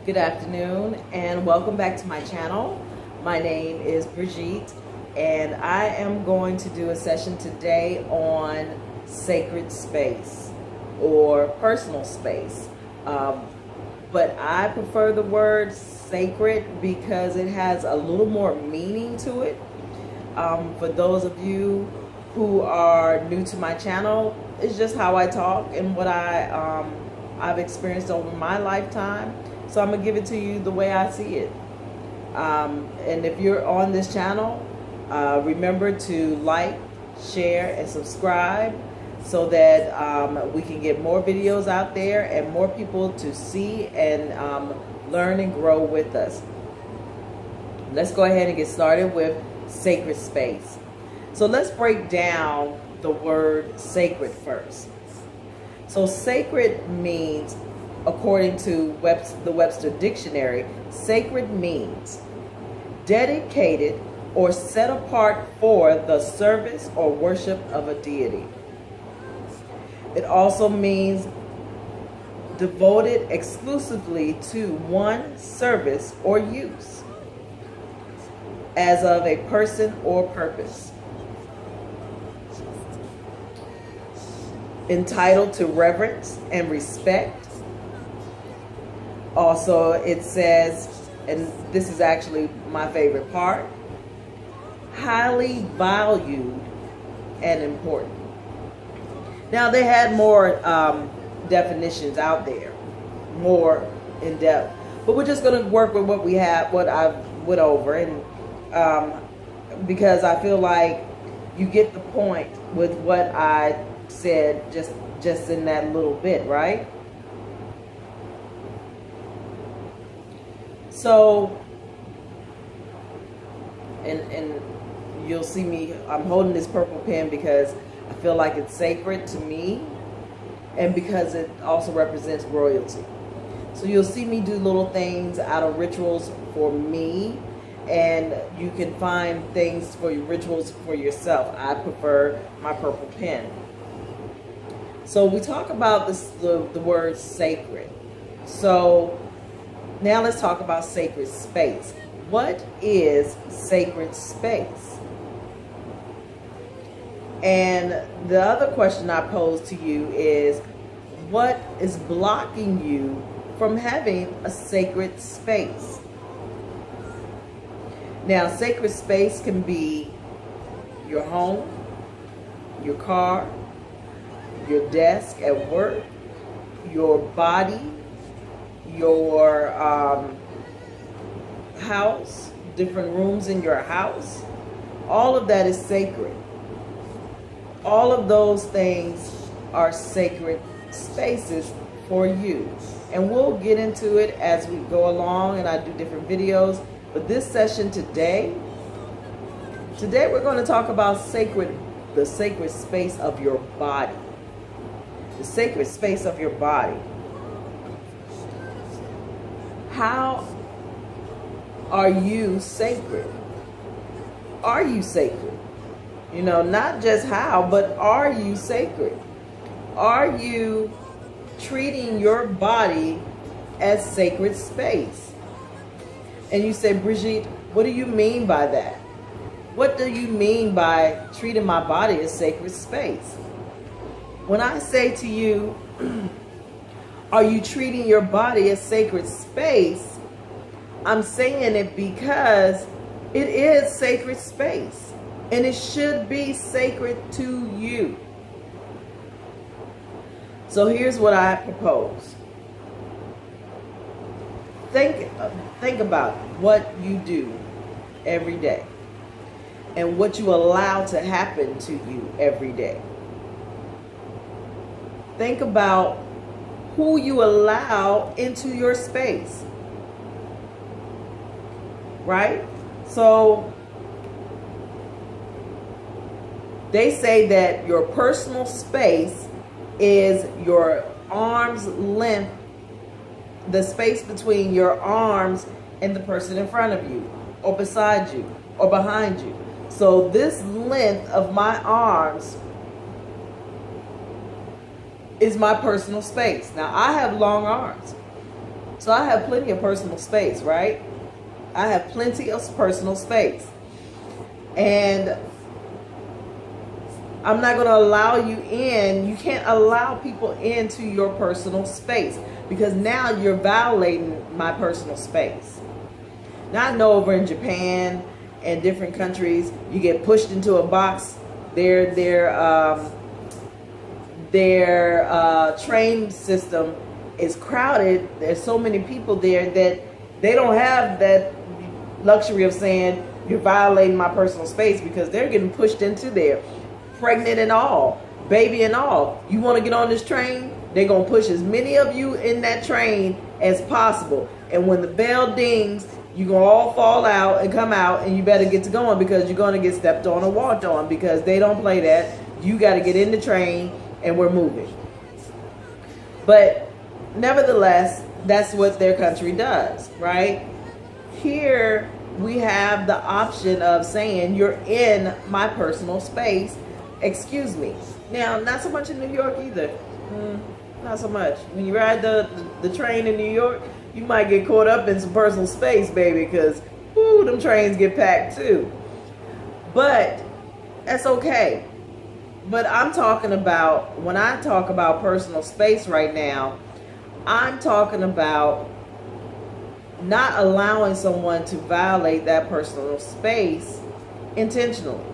Good afternoon and welcome back to my channel. My name is Brigitte and I am going to do a session today on sacred space or personal space. But I prefer the word sacred because it has a little more meaning to it. For those of you who are new to my channel, it's just how I talk and what I've experienced over my lifetime. So I'm gonna give it to you the way I see it. And if you're on this channel, remember to like, share, and subscribe so that we can get more videos out there and more people to see and learn and grow with us. Let's go ahead and get started with sacred space. So let's break down the word sacred first. So sacred means, according to the Webster Dictionary, sacred means dedicated or set apart for the service or worship of a deity. It also means devoted exclusively to one service or use, as of a person or purpose. Entitled to reverence and respect. Also, it says, and this is actually my favorite part, highly valued and important. Now, they had more definitions out there, more in depth, but we're just going to work with what we have, what I've went over, and because I feel like you get the point with what I said just in that little bit, right? So, and you'll see me, I'm holding this purple pen because I feel like it's sacred to me and because it also represents royalty. So you'll see me do little things out of rituals for me, and you can find things for your rituals for yourself. I prefer my purple pen. So we talk about this, the word sacred. So now let's talk about sacred space. What is sacred space? And the other question I pose to you is, what is blocking you from having a sacred space? Now, sacred space can be your home, your car, your desk at work, your body, your house, different rooms in your house. All of that is sacred. All of those things are sacred spaces for you. And we'll get into it as we go along and I do different videos. But this session today we're going to talk about the sacred space of your body. The sacred space of your body. How are you sacred? Are you sacred? You know, not just how, but are you sacred? Are you treating your body as sacred space? And you say, Brigitte, what do you mean by that? What do you mean by treating my body as sacred space? When I say to you, are you treating your body as sacred space? I'm saying it because it is sacred space and it should be sacred to you. So here's what I propose. Think about what you do every day and what you allow to happen to you every day. Think about who you allow into your space, right? So they say that your personal space is your arm's length, the space between your arms and the person in front of you or beside you or behind you. So this length of my arms is my personal space. Now I have long arms, So I have plenty of personal space, right? I have plenty of personal space. And I'm not going to allow you in. You can't allow people into your personal space because now you're violating my personal space. Now I know over in Japan and different countries, you get pushed into a box. Their train system is crowded. There's so many people there that they don't have that luxury of saying you're violating my personal space, because they're getting pushed into there, pregnant and all, baby and all. You want to get on this train? They're going to push as many of you in that train as possible. And when the bell dings, you're going to all fall out and come out, and you better get to going, because you're going to get stepped on or walked on, because they don't play that. You got to get in the train and we're moving. But nevertheless, that's what their country does, right? Here we have the option of saying you're in my personal space. Excuse me. Now, not so much in New York either. Not so much. When you ride the train in New York, you might get caught up in some personal space, baby, because them trains get packed too. But that's okay. But I'm talking about, when I talk about personal space right now, I'm talking about not allowing someone to violate that personal space intentionally.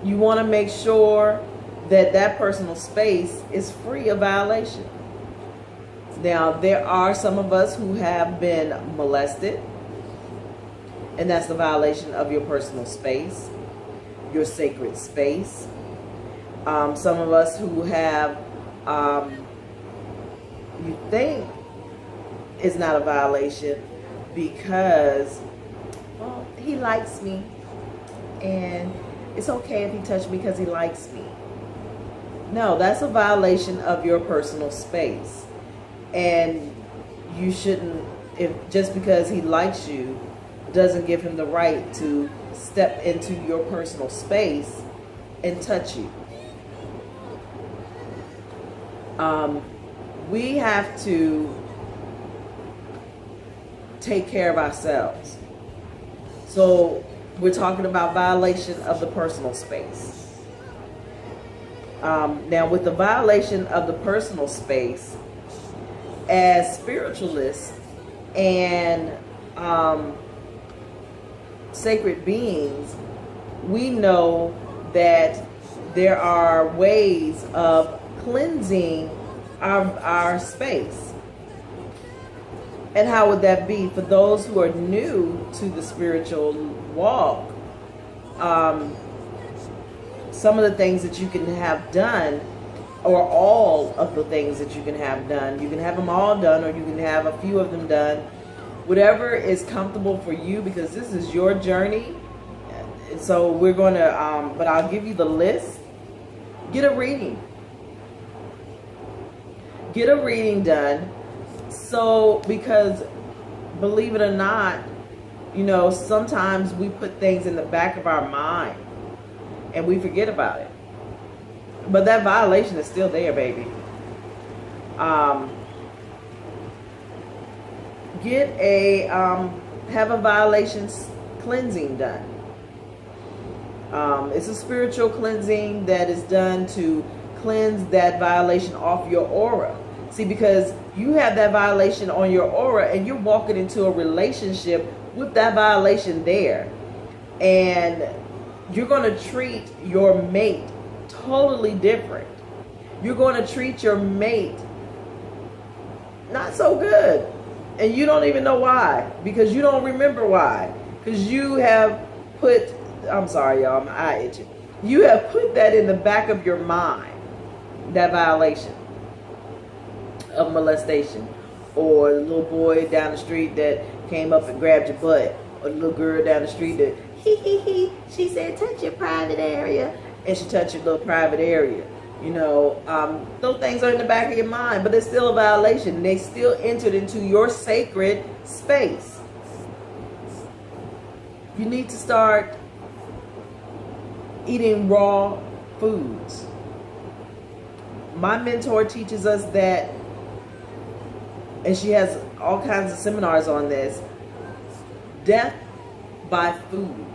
You want to make sure that that personal space is free of violation. Now, there are some of us who have been molested, and that's the violation of your personal space, your sacred space. Some of us who have, you think it's not a violation because, well, he likes me, and it's okay if he touched me because he likes me. No, that's a violation of your personal space. And you shouldn't, if just because he likes you doesn't give him the right to step into your personal space and touch you. We have to take care of ourselves. So we're talking about violation of the personal space. Now, with the violation of the personal space, as spiritualists and sacred beings, we know that there are ways of cleansing our space. And how would that be for those who are new to the spiritual walk? Some of the things that you can have done, or all of the things that you can have done, you can have them all done, or you can have a few of them done. Whatever is comfortable for you, because this is your journey. So we're going to, but I'll give you the list. Get a reading. Get a reading done. So, because believe it or not, you know, sometimes we put things in the back of our mind and we forget about it. But that violation is still there, baby. Have a violations cleansing done. It's a spiritual cleansing that is done to cleanse that violation off your aura. See, because you have that violation on your aura and you're walking into a relationship with that violation there. And you're going to treat your mate totally different. You're going to treat your mate not so good. And you don't even know why. Because you don't remember why. Because you have put, I'm sorry, y'all, my eye itching. You have put that in the back of your mind. That violation of molestation. Or the little boy down the street that came up and grabbed your butt. Or the little girl down the street that, she said, touch your private area. And she touched your little private area. You know, those things are in the back of your mind, but it's still a violation. They still entered into your sacred space. You need to start eating raw foods. My mentor teaches us that, and she has all kinds of seminars on this, death by food.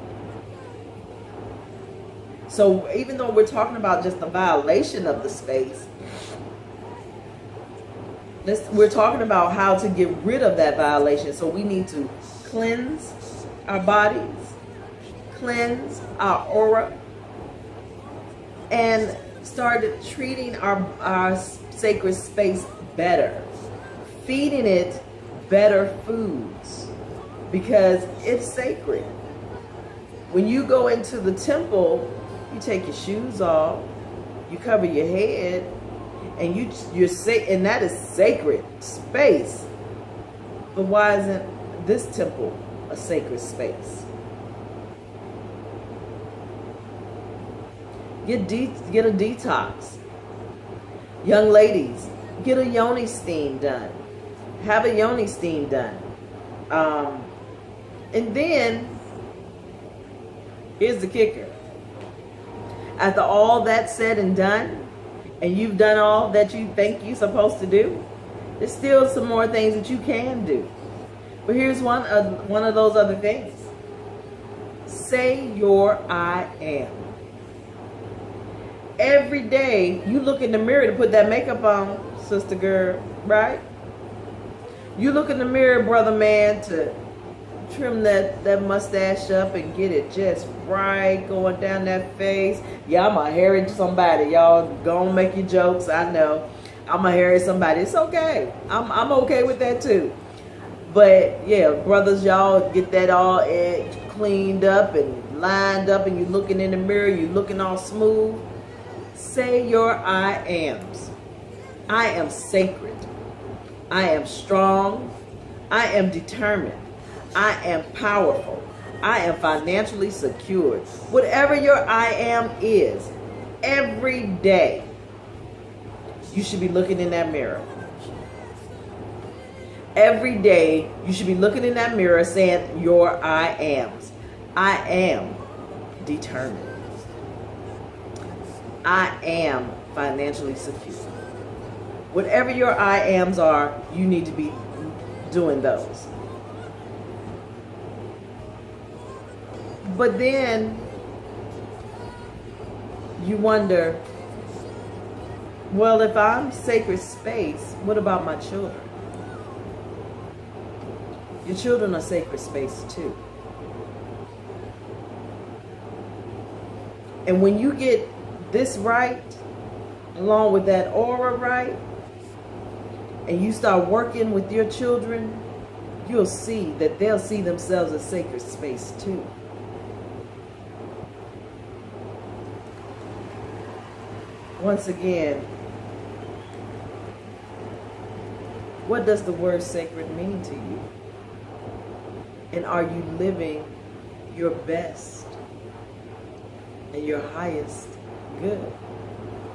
So even though we're talking about just the violation of the space, we're talking about how to get rid of that violation. So we need to cleanse our bodies, cleanse our aura, and start treating our sacred space better, feeding it better foods, because it's sacred. When you go into the temple, you take your shoes off, you cover your head, and and that is sacred space. But why isn't this temple a sacred space? Get a detox. Young ladies, get a yoni steam done. Have a yoni steam done. And then, here's the kicker. After all that's said and done, and you've done all that you think you're supposed to do, there's still some more things that you can do. But here's one of those other things. Say your I am. Every day you look in the mirror to put that makeup on, sister girl, right? You look in the mirror, brother man, to trim that mustache up and get it just right going down that face. Yeah, I'm a hairy somebody. Y'all gonna make your jokes. I know. I'm a hairy somebody. It's okay. I'm okay with that too. But yeah, brothers, y'all get that all cleaned up and lined up, and you looking in the mirror, you looking all smooth. Say your I ams. I am sacred. I am strong. I am determined. I am powerful. I am financially secure. Whatever your I am is, every day, you should be looking in that mirror. Every day, you should be looking in that mirror saying your I ams. I am determined. I am financially secure. Whatever your I ams are, you need to be doing those. But then you wonder, well, if I'm sacred space, what about my children? Your children are sacred space too. And when you get this right, along with that aura right, and you start working with your children, you'll see that they'll see themselves as sacred space too. Once again, what does the word sacred mean to you? And are you living your best and your highest good?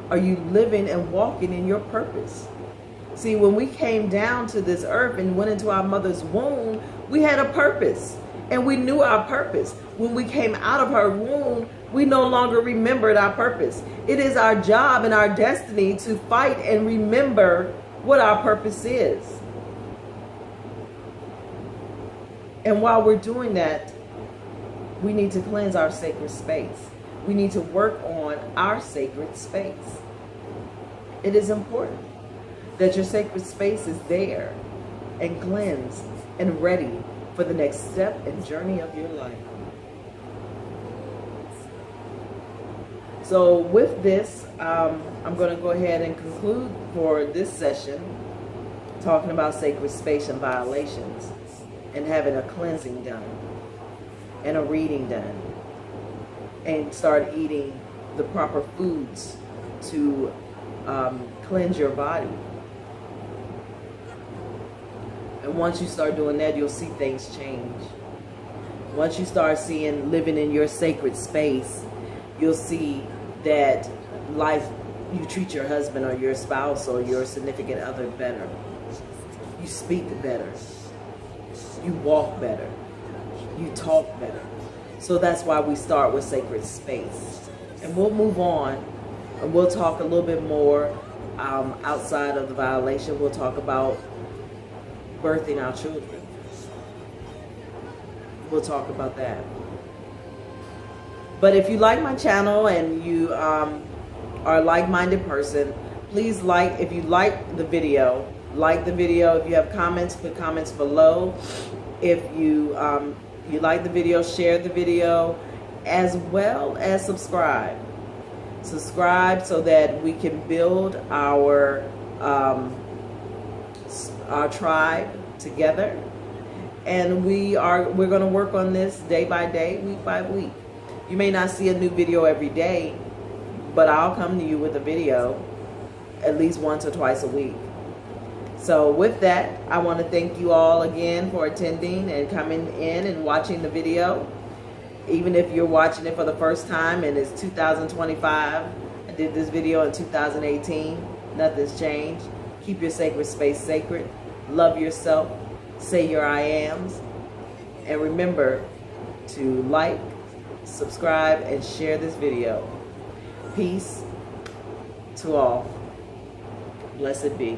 Are you living and walking in your purpose? See, when we came down to this earth and went into our mother's womb, we had a purpose and we knew our purpose. When we came out of her womb, we no longer remembered our purpose. It is our job and our destiny to fight and remember what our purpose is. And while we're doing that, we need to cleanse our sacred space. We need to work on our sacred space. It is important that your sacred space is there and cleansed and ready for the next step and journey of your life. So with this, I'm going to go ahead and conclude for this session talking about sacred space and violations, and having a cleansing done and a reading done, and start eating the proper foods to cleanse your body. And once you start doing that, you'll see things change. Once you start living in your sacred space, you'll see that life, you treat your husband or your spouse or your significant other better. You speak better. You walk better. You talk better. So that's why we start with sacred space. And we'll move on and we'll talk a little bit more outside of the violation, we'll talk about birthing our children. We'll talk about that. But if you like my channel and you are a like-minded person, please like, if you like the video, like the video. If you have comments, put comments below. If you you like the video, share the video, as well as subscribe. Subscribe so that we can build our tribe together. And we're going to work on this day by day, week by week. You may not see a new video every day, but I'll come to you with a video at least once or twice a week. So with that, I want to thank you all again for attending and coming in and watching the video. Even if you're watching it for the first time and it's 2025, I did this video in 2018, nothing's changed. Keep your sacred space sacred. Love yourself. Say your I ams. And remember to like, subscribe, and share this video. Peace to all. Blessed be.